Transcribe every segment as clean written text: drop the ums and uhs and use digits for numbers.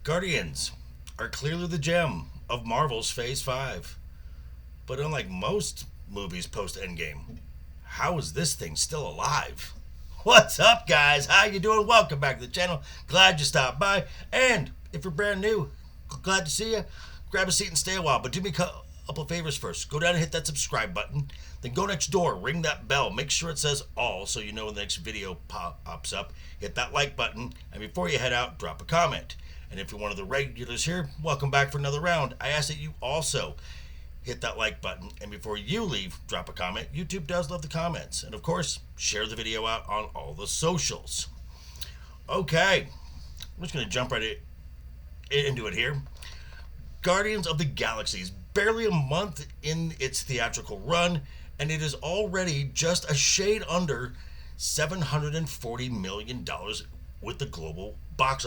Guardians are clearly the gem of Marvel's Phase 5. But unlike most movies post Endgame, how is this thing still alive? What's up, guys? How you doing? Welcome back to the channel. Glad you stopped by. And if you're brand new, glad to see you. Grab a seat and stay a while. But do me a couple of favors first. Go down and hit that subscribe button. Then go next door. Ring that bell. Make sure it says all so you know when the next video pops up. Hit that like button. And before you head out, drop a comment. And if you're one of the regulars here, welcome back for another round. I ask that you also hit that like button, and before you leave, drop a comment. YouTube does love the comments. And of course, share the video out on all the socials. Okay, I'm just going to jump right into it here. Guardians of the Galaxy is barely a month in its theatrical run, and it is already just a shade under $740 million with the global box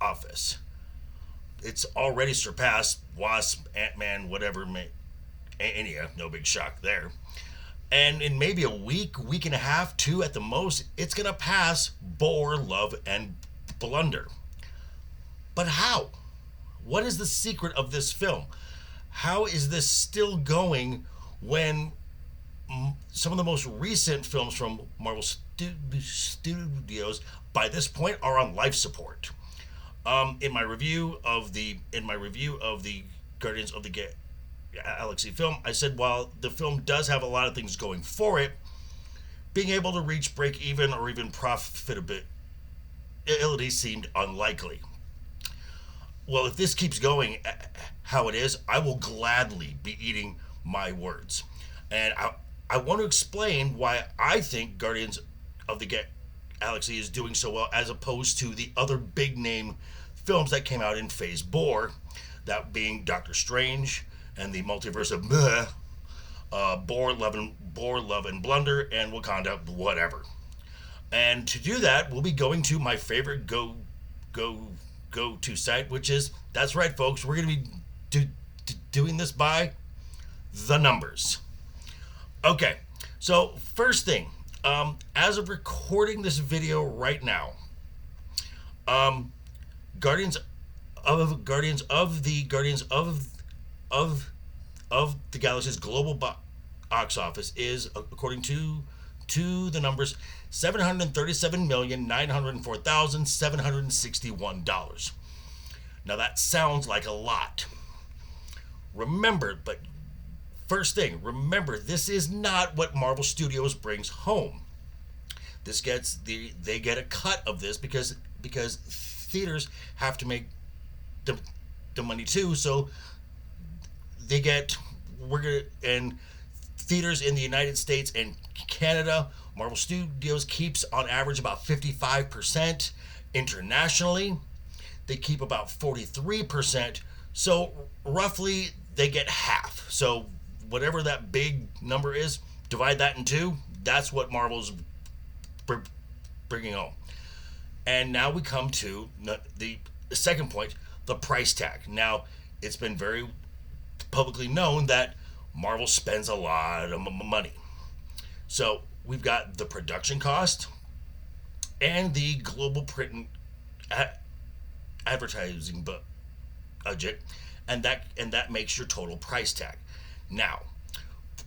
office. It's already surpassed Wasp, Ant-Man, whatever, Ania, no big shock there. And in maybe a week and a half, two at the most, it's going to pass Bore, Love, and Blunder. But how? What is the secret of this film? How is this still going when some of the most recent films from Marvel Studios by this point are on life support? In my review of the Guardians of the Galaxy film, I said while the film does have a lot of things going for it, being able to reach break even or even profitability seemed unlikely. Well, if this keeps going how it is, I will gladly be eating my words. And I want to explain why I think Guardians of the Galaxy is doing so well as opposed to the other big name films that came out in Phase Bore, that being Doctor Strange and the Multiverse of Bore, Love, and Blunder, and Wakanda, whatever. And to do that, we'll be going to my favorite go-to site, which is, that's right, folks, we're going to be doing this by the numbers. Okay, so first thing, as of recording this video right now, Guardians of the Galaxy's global box office is, according to the numbers, $737,904,761. Now that sounds like a lot. Remember, this is not what Marvel Studios brings home. They get a cut of this because theaters have to make the money too. So and theaters in the United States and Canada, Marvel Studios keeps on average about 55%. Internationally, they keep about 43%. So roughly they get half. So whatever that big number is, divide that in two. That's what Marvel's bringing home. And now we come to the second point, the price tag. Now, it's been very publicly known that Marvel spends a lot of money. So we've got the production cost and the global print and advertising budget, and that makes your total price tag. Now,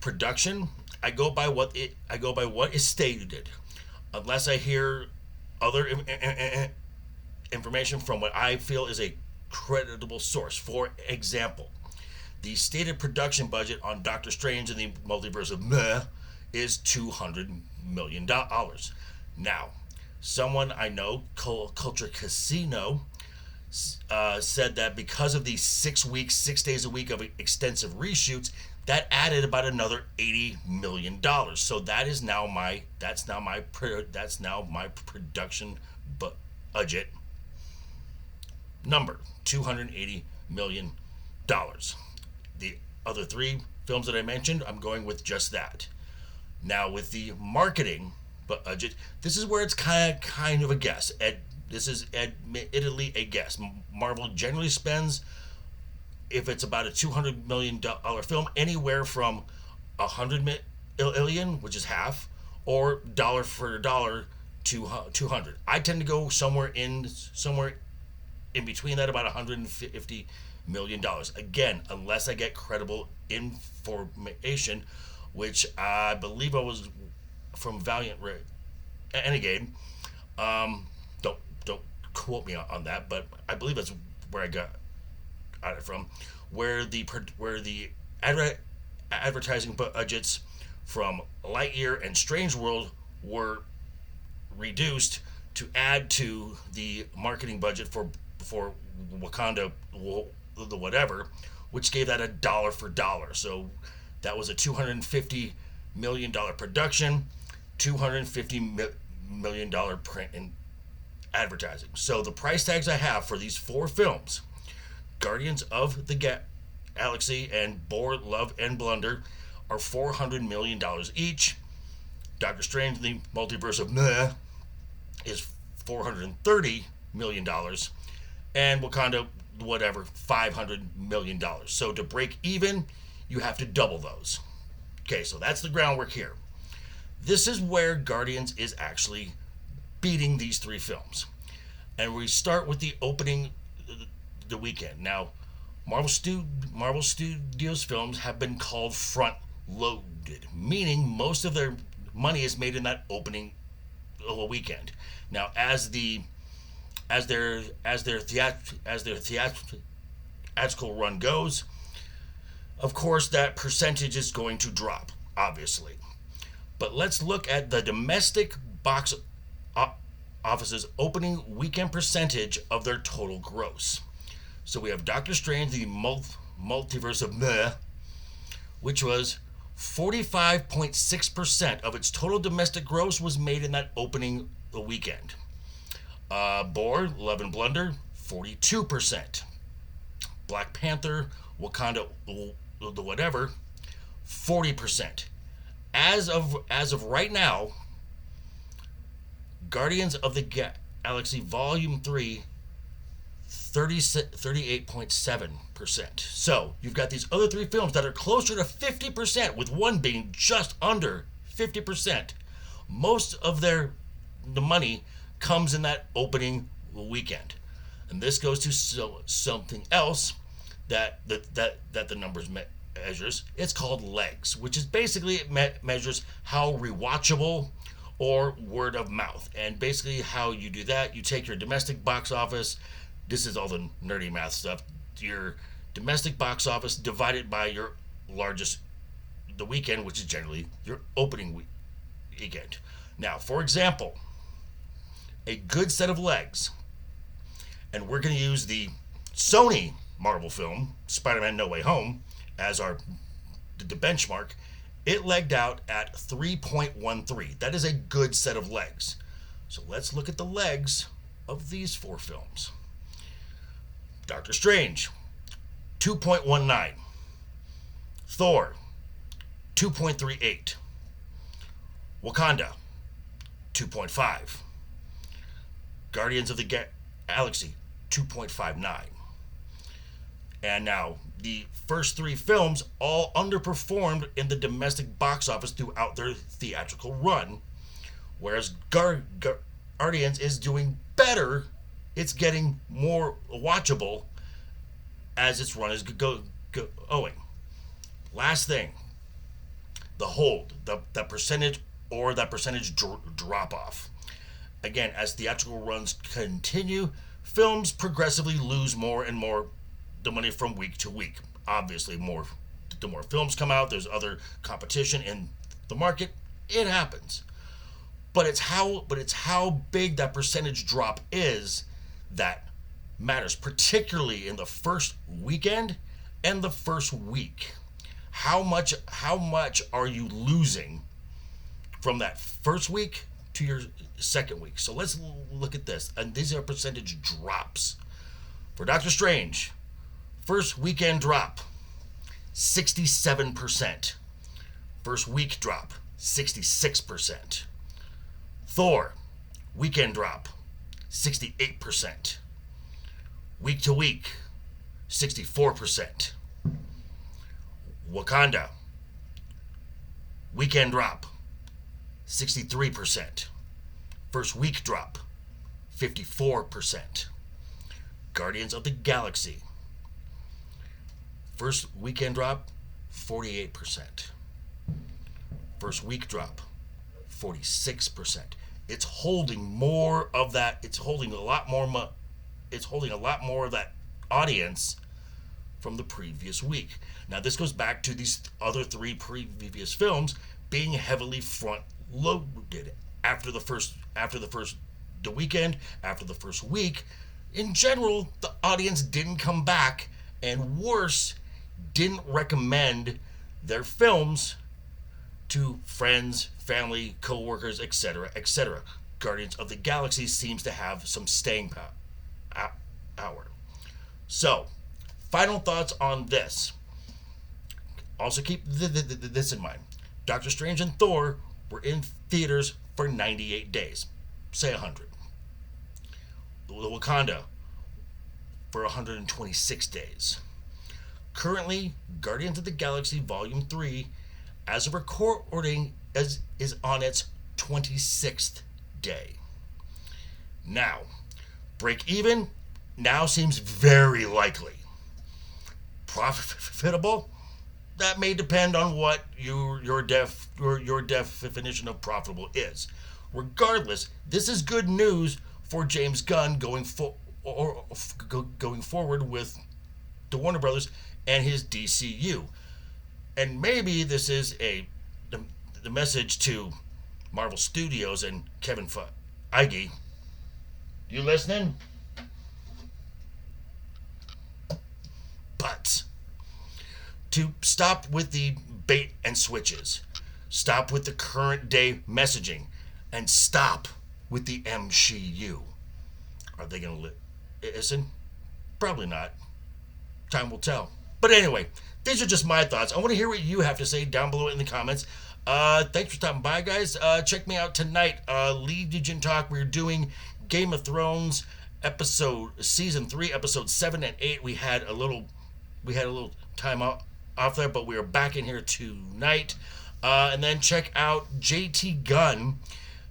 production, I go by what is stated, unless I hear other information from what I feel is a creditable source. For example, the stated production budget on Doctor Strange and the Multiverse of is $200 million. Now, someone I know, Culture Casino, said that because of the 6 weeks, 6 days a week of extensive reshoots, that added about another $80 million. So that's now my production budget number, $280 million. The other three films that I mentioned, I'm going with just that. Now with the marketing budget, this is where it's kind of a guess. This is admittedly a guess. Marvel generally spends, if it's about a $200 million film, anywhere from $100 million, which is half, or dollar for dollar to 200. I tend to go somewhere in between that, about $150 million. Again, unless I get credible information, which I believe I was from Valiant Renegade. Don't quote me on that, but I believe that's where I got it from, where the advertising budgets from Lightyear and Strange World were reduced to add to the marketing budget for Wakanda, the whatever, which gave that a dollar for dollar. So that was a $250 million production, $250 million print and advertising. So the price tags I have for these four films, Guardians of the Galaxy and Thor: Love and Blunder, are $400 million each. Doctor Strange: The Multiverse of Meh is $430 million, and Wakanda whatever, $500 million. So to break even, you have to double those. Okay, so that's the groundwork here. This is where Guardians is actually beating these three films. And we start with the opening the weekend. Now, Marvel Studios films have been called front loaded, meaning most of their money is made in that opening weekend. Now, as their theatrical run goes, of course that percentage is going to drop, obviously. But let's look at the domestic box office's opening weekend percentage of their total gross. So we have Doctor Strange: The Multiverse of Meh, which was 45.6% of its total domestic gross was made in that opening weekend. Thor: Love and Blunder, 42%. Black Panther: Wakanda the whatever, 40%. As of right now, Guardians of the Galaxy Volume 3, 38.7%. So you've got these other three films that are closer to 50%, with one being just under 50%. Most of the money comes in that opening weekend, and this goes to something else that the numbers measures. It's called legs, which is basically it measures how rewatchable or word of mouth. And basically how you do that, you take your domestic box office, this is all the nerdy math stuff, your domestic box office divided by your largest the weekend, which is generally your opening weekend. Now, for example, a good set of legs, and we're going to use the Sony Marvel film, Spider-Man No Way Home, as the benchmark. It legged out at 3.13. That is a good set of legs. So let's look at the legs of these four films. Doctor Strange, 2.19. Thor, 2.38. Wakanda, 2.5. Guardians of the Galaxy, 2.59. And now, the first three films all underperformed in the domestic box office throughout their theatrical run, whereas Guardians is doing better. It's getting more watchable as its run is going. Last thing, the hold, that percentage drop off. Again, as theatrical runs continue, films progressively lose more and more the money from week to week. Obviously, the more films come out, there's other competition in the market. It happens, but it's how big that percentage drop is that matters, particularly in the first weekend and the first week. How much are you losing from that first week to your second week? So let's look at this, and these are percentage drops. For Doctor Strange, first weekend drop, 67%. First week drop, 66%. Thor, weekend drop, 68%. Week to week, 64%. Wakanda, weekend drop, 63%. First week drop, 54%. Guardians of the Galaxy. First weekend drop, 48%. First week drop, 46%. It's holding more of that. It's holding a lot more of that audience from the previous week. Now this goes back to these other three previous films being heavily front loaded after the first weekend, after the first week. In general, the audience didn't come back, and worse, didn't recommend their films to friends, family, co-workers, etc., etc. Guardians of the Galaxy seems to have some staying power. So, final thoughts on this. Also keep this in mind. Doctor Strange and Thor were in theaters for 98 days. Say 100. The Wakanda for 126 days. Currently, Guardians of the Galaxy Volume 3, as of recording, is on its 26th day. Now, break even now seems very likely. Profitable? That may depend on what your definition of profitable is. Regardless, this is good news for James Gunn going forward with the Warner Brothers and his DCU. And maybe this is the message to Marvel Studios and Kevin Feige. You listening? But to stop with the bait and switches, stop with the current day messaging, and stop with the MCU. Are they going to listen? Probably not. Time will tell. But anyway, these are just my thoughts. I want to hear what you have to say down below in the comments. Thanks for stopping by, guys. Check me out tonight. Legion Talk. We're doing Game of Thrones season 3, episode 7 and 8. We had a little time off there, but we are back in here tonight. And then check out JT Gunn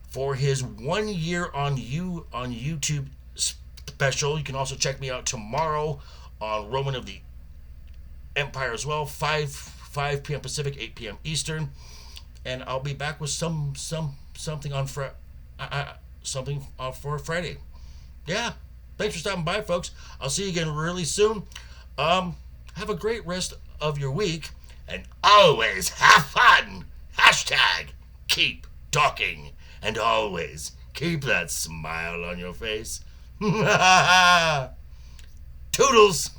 for his 1 year on YouTube special. You can also check me out tomorrow on Roman of the Empire as well, 5 p.m. Pacific, 8 p.m. Eastern, and I'll be back with something on for Friday. Yeah, thanks for stopping by, folks. I'll see you again really soon. Have a great rest of your week, and always have fun. Hashtag keep talking, and always keep that smile on your face. Toodles.